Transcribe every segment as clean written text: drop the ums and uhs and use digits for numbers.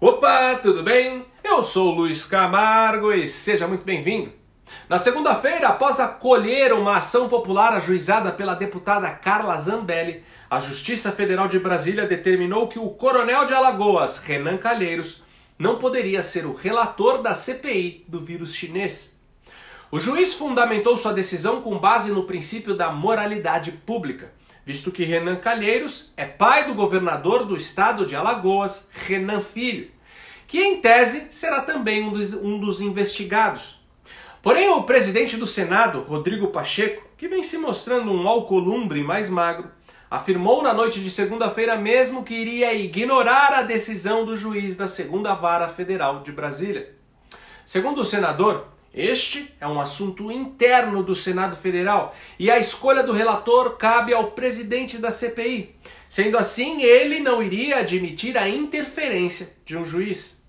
Opa, tudo bem? Eu sou o Luiz Camargo e seja muito bem-vindo. Na segunda-feira, após acolher uma ação popular ajuizada pela deputada Carla Zambelli, a Justiça Federal de Brasília determinou que o coronel de Alagoas, Renan Calheiros, não poderia ser o relator da CPI do vírus chinês. O juiz fundamentou sua decisão com base no princípio da moralidade pública, visto que Renan Calheiros é pai do governador do estado de Alagoas, Renan Filho, que em tese será também um dos investigados. Porém, o presidente do Senado, Rodrigo Pacheco, que vem se mostrando um alcolumbre mais magro, afirmou na noite de segunda-feira mesmo que iria ignorar a decisão do juiz da Segunda Vara Federal de Brasília. Segundo o senador, este é um assunto interno do Senado Federal e a escolha do relator cabe ao presidente da CPI. Sendo assim, ele não iria admitir a interferência de um juiz.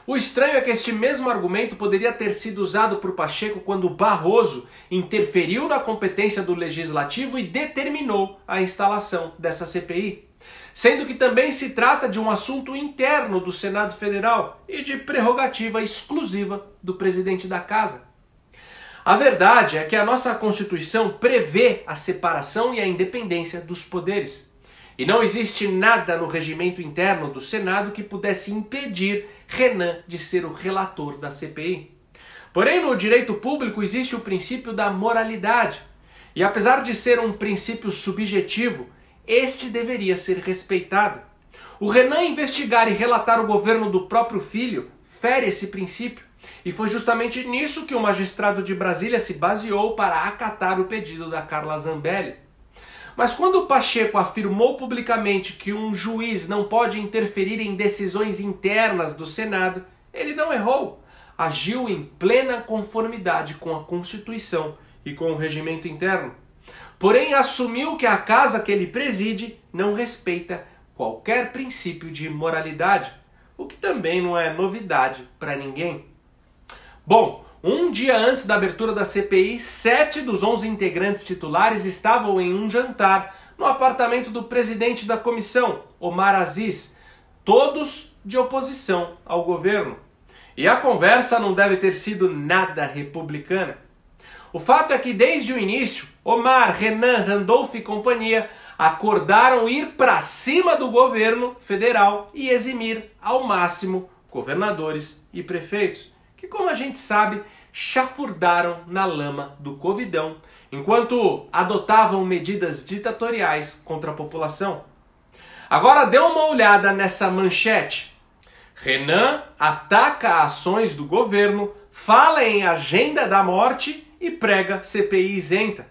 O estranho é que este mesmo argumento poderia ter sido usado por Pacheco quando Barroso interferiu na competência do Legislativo e determinou a instalação dessa CPI. Sendo que também se trata de um assunto interno do Senado Federal e de prerrogativa exclusiva do presidente da Casa. A verdade é que a nossa Constituição prevê a separação e a independência dos poderes. E não existe nada no regimento interno do Senado que pudesse impedir Renan de ser o relator da CPI. Porém, no direito público existe o princípio da moralidade. E apesar de ser um princípio subjetivo, este deveria ser respeitado. O Renan investigar e relatar o governo do próprio filho fere esse princípio. E foi justamente nisso que o magistrado de Brasília se baseou para acatar o pedido da Carla Zambelli. Mas quando o Pacheco afirmou publicamente que um juiz não pode interferir em decisões internas do Senado, ele não errou. Agiu em plena conformidade com a Constituição e com o regimento interno. Porém, assumiu que a casa que ele preside não respeita qualquer princípio de moralidade, o que também não é novidade para ninguém. Bom, um dia antes da abertura da CPI, 7 dos 11 integrantes titulares estavam em um jantar no apartamento do presidente da comissão, Omar Aziz, todos de oposição ao governo. E a conversa não deve ter sido nada republicana. O fato é que desde o início, Omar, Renan, Randolfo e companhia acordaram ir para cima do governo federal e eximir ao máximo governadores e prefeitos, que, como a gente sabe, chafurdaram na lama do Covidão, enquanto adotavam medidas ditatoriais contra a população. Agora dê uma olhada nessa manchete. Renan ataca ações do governo, fala em agenda da morte e prega CPI isenta.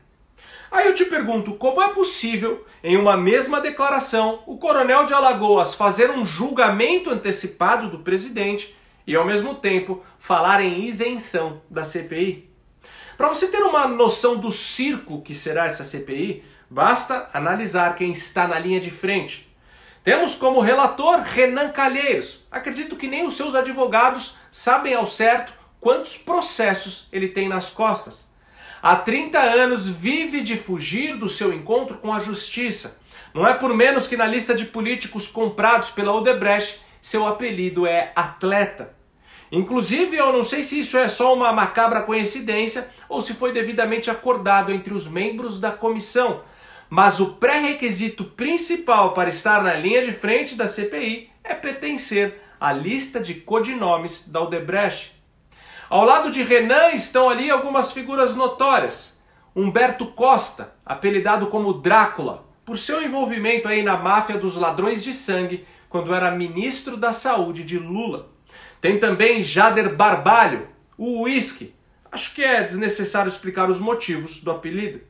Aí eu te pergunto, como é possível, em uma mesma declaração, o coronel de Alagoas fazer um julgamento antecipado do presidente e, ao mesmo tempo, falar em isenção da CPI? Para você ter uma noção do circo que será essa CPI, basta analisar quem está na linha de frente. Temos como relator Renan Calheiros. Acredito que nem os seus advogados sabem ao certo quantos processos ele tem nas costas. Há 30 anos vive de fugir do seu encontro com a justiça. Não é por menos que na lista de políticos comprados pela Odebrecht, seu apelido é Atleta. Inclusive, eu não sei se isso é só uma macabra coincidência ou se foi devidamente acordado entre os membros da comissão. Mas o pré-requisito principal para estar na linha de frente da CPI é pertencer à lista de codinomes da Odebrecht. Ao lado de Renan estão ali algumas figuras notórias. Humberto Costa, apelidado como Drácula, por seu envolvimento aí na máfia dos ladrões de sangue, quando era ministro da Saúde de Lula. Tem também Jader Barbalho, o Whisky. Acho que é desnecessário explicar os motivos do apelido.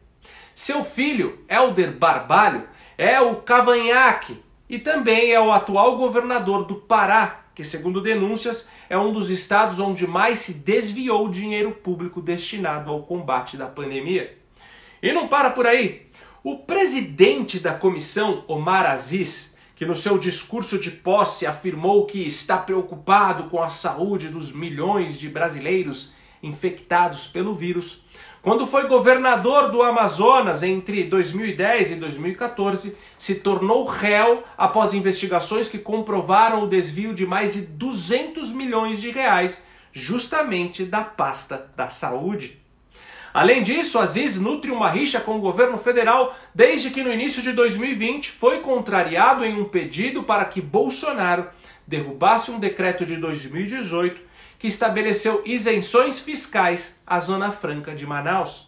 Seu filho, Helder Barbalho, é o Cavanhaque e também é o atual governador do Pará, que, segundo denúncias, é um dos estados onde mais se desviou dinheiro público destinado ao combate da pandemia. E não para por aí. O presidente da comissão, Omar Aziz, que no seu discurso de posse afirmou que está preocupado com a saúde dos milhões de brasileiros infectados pelo vírus, Quando foi governador do Amazonas entre 2010 e 2014, se tornou réu após investigações que comprovaram o desvio de mais de 200 milhões de reais, justamente da pasta da saúde. Além disso, Aziz nutre uma rixa com o governo federal desde que no início de 2020 foi contrariado em um pedido para que Bolsonaro derrubasse um decreto de 2018 que estabeleceu isenções fiscais à Zona Franca de Manaus.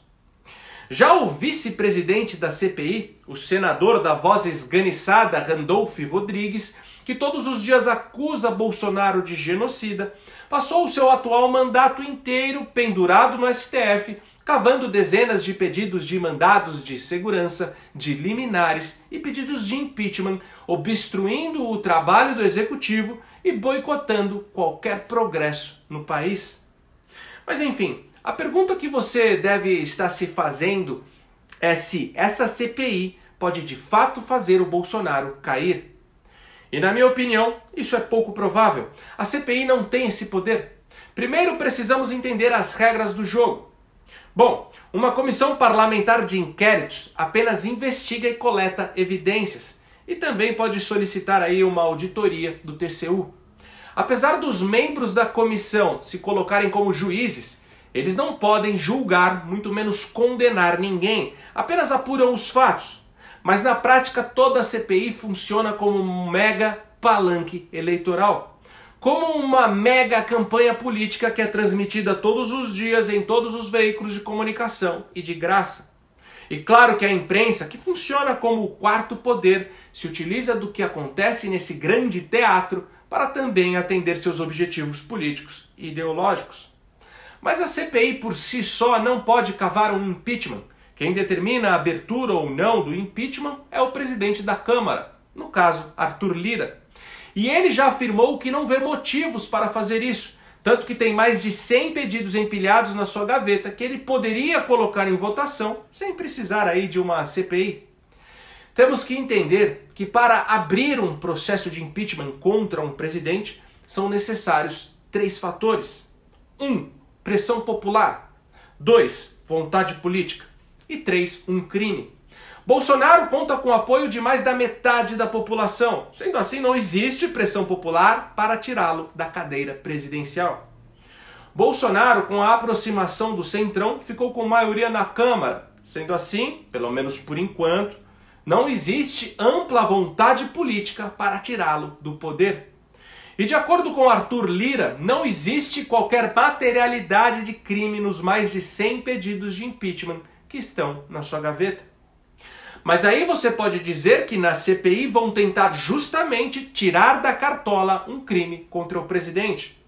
Já o vice-presidente da CPI, o senador da voz esganiçada Randolph Rodrigues, que todos os dias acusa Bolsonaro de genocida, passou o seu atual mandato inteiro pendurado no STF, cavando dezenas de pedidos de mandados de segurança, de liminares e pedidos de impeachment, obstruindo o trabalho do executivo e boicotando qualquer progresso no país. Mas enfim, a pergunta que você deve estar se fazendo é se essa CPI pode de fato fazer o Bolsonaro cair. E na minha opinião, isso é pouco provável. A CPI não tem esse poder. Primeiro precisamos entender as regras do jogo. Bom, uma comissão parlamentar de inquéritos apenas investiga e coleta evidências e também pode solicitar aí uma auditoria do TCU. Apesar dos membros da comissão se colocarem como juízes, eles não podem julgar, muito menos condenar ninguém, apenas apuram os fatos. Mas na prática toda a CPI funciona como um mega palanque eleitoral. Como uma mega campanha política que é transmitida todos os dias em todos os veículos de comunicação e de graça. E claro que a imprensa, que funciona como o quarto poder, se utiliza do que acontece nesse grande teatro para também atender seus objetivos políticos e ideológicos. Mas a CPI por si só não pode cavar um impeachment. Quem determina a abertura ou não do impeachment é o presidente da Câmara, no caso, Arthur Lira. E ele já afirmou que não vê motivos para fazer isso, tanto que tem mais de 100 pedidos empilhados na sua gaveta que ele poderia colocar em votação sem precisar aí de uma CPI. Temos que entender que para abrir um processo de impeachment contra um presidente são necessários 3 fatores. 1. Pressão popular. 2. Vontade política. E 3. Um crime. Bolsonaro conta com o apoio de mais da metade da população. Sendo assim, não existe pressão popular para tirá-lo da cadeira presidencial. Bolsonaro, com a aproximação do Centrão, ficou com maioria na Câmara. Sendo assim, pelo menos por enquanto, não existe ampla vontade política para tirá-lo do poder. E de acordo com Arthur Lira, não existe qualquer materialidade de crime nos mais de 100 pedidos de impeachment que estão na sua gaveta. Mas aí você pode dizer que na CPI vão tentar justamente tirar da cartola um crime contra o presidente.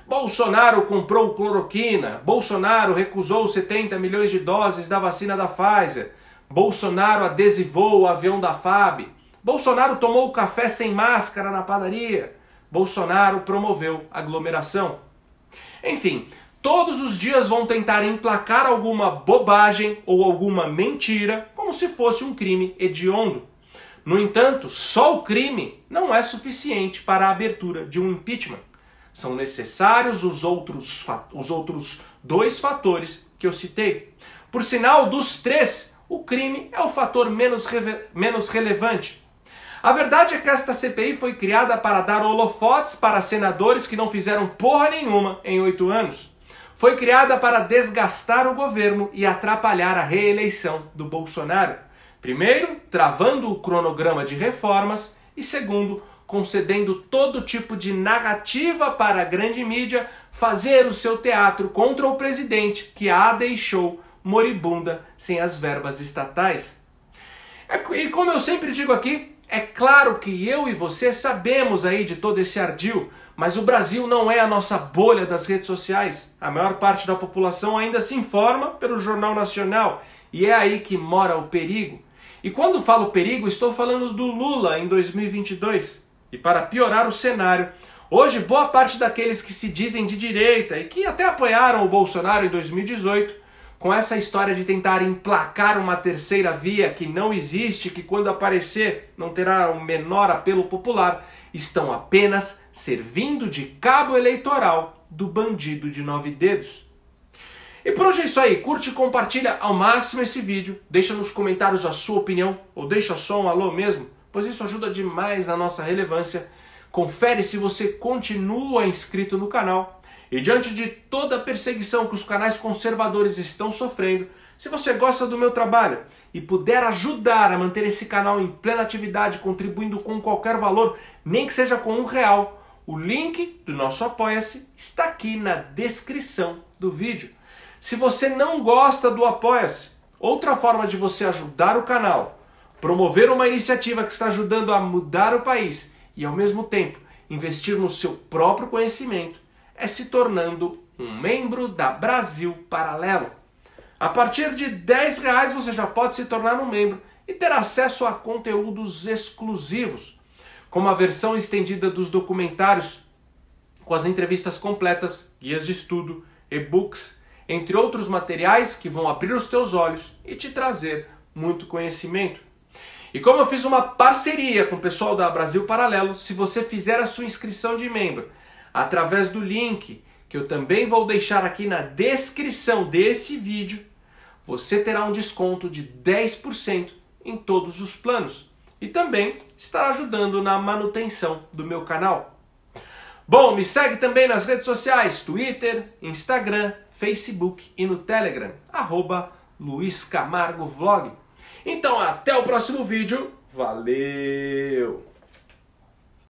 Bolsonaro comprou cloroquina, Bolsonaro recusou 70 milhões de doses da vacina da Pfizer, Bolsonaro adesivou o avião da FAB, Bolsonaro tomou café sem máscara na padaria, Bolsonaro promoveu aglomeração. Enfim, todos os dias vão tentar emplacar alguma bobagem ou alguma mentira como se fosse um crime hediondo. No entanto, só o crime não é suficiente para a abertura de um impeachment. São necessários os outros 2 fatores que eu citei. Por sinal, dos 3, o crime é o fator menos relevante. A verdade é que esta CPI foi criada para dar holofotes para senadores que não fizeram porra nenhuma em 8 anos. Foi criada para desgastar o governo e atrapalhar a reeleição do Bolsonaro. Primeiro, travando o cronograma de reformas e segundo, concedendo todo tipo de narrativa para a grande mídia fazer o seu teatro contra o presidente que a deixou moribunda sem as verbas estatais. E como eu sempre digo aqui, é claro que eu e você sabemos aí de todo esse ardil, mas o Brasil não é a nossa bolha das redes sociais. A maior parte da população ainda se informa pelo Jornal Nacional e é aí que mora o perigo. E quando falo perigo, estou falando do Lula em 2022. E para piorar o cenário, hoje boa parte daqueles que se dizem de direita e que até apoiaram o Bolsonaro em 2018, com essa história de tentar emplacar uma terceira via que não existe, que quando aparecer não terá o menor apelo popular, estão apenas servindo de cabo eleitoral do bandido de 9 dedos. E por hoje é isso aí, curte e compartilha ao máximo esse vídeo, deixa nos comentários a sua opinião, ou deixa só um alô mesmo, pois isso ajuda demais na nossa relevância. Confere se você continua inscrito no canal, e diante de toda a perseguição que os canais conservadores estão sofrendo, se você gosta do meu trabalho e puder ajudar a manter esse canal em plena atividade, contribuindo com qualquer valor, nem que seja com R$1, o link do nosso Apoia-se está aqui na descrição do vídeo. Se você não gosta do Apoia-se, outra forma de você ajudar o canal, promover uma iniciativa que está ajudando a mudar o país e ao mesmo tempo investir no seu próprio conhecimento, é se tornando um membro da Brasil Paralelo. A partir de R$10 você já pode se tornar um membro e ter acesso a conteúdos exclusivos, como a versão estendida dos documentários com as entrevistas completas, guias de estudo, e-books, entre outros materiais que vão abrir os teus olhos e te trazer muito conhecimento. E como eu fiz uma parceria com o pessoal da Brasil Paralelo, se você fizer a sua inscrição de membro através do link que eu também vou deixar aqui na descrição desse vídeo, você terá um desconto de 10% em todos os planos e também estará ajudando na manutenção do meu canal. Bom, me segue também nas redes sociais, Twitter, Instagram, Facebook e no Telegram, @LuizCamargoVlog. Então até o próximo vídeo, valeu!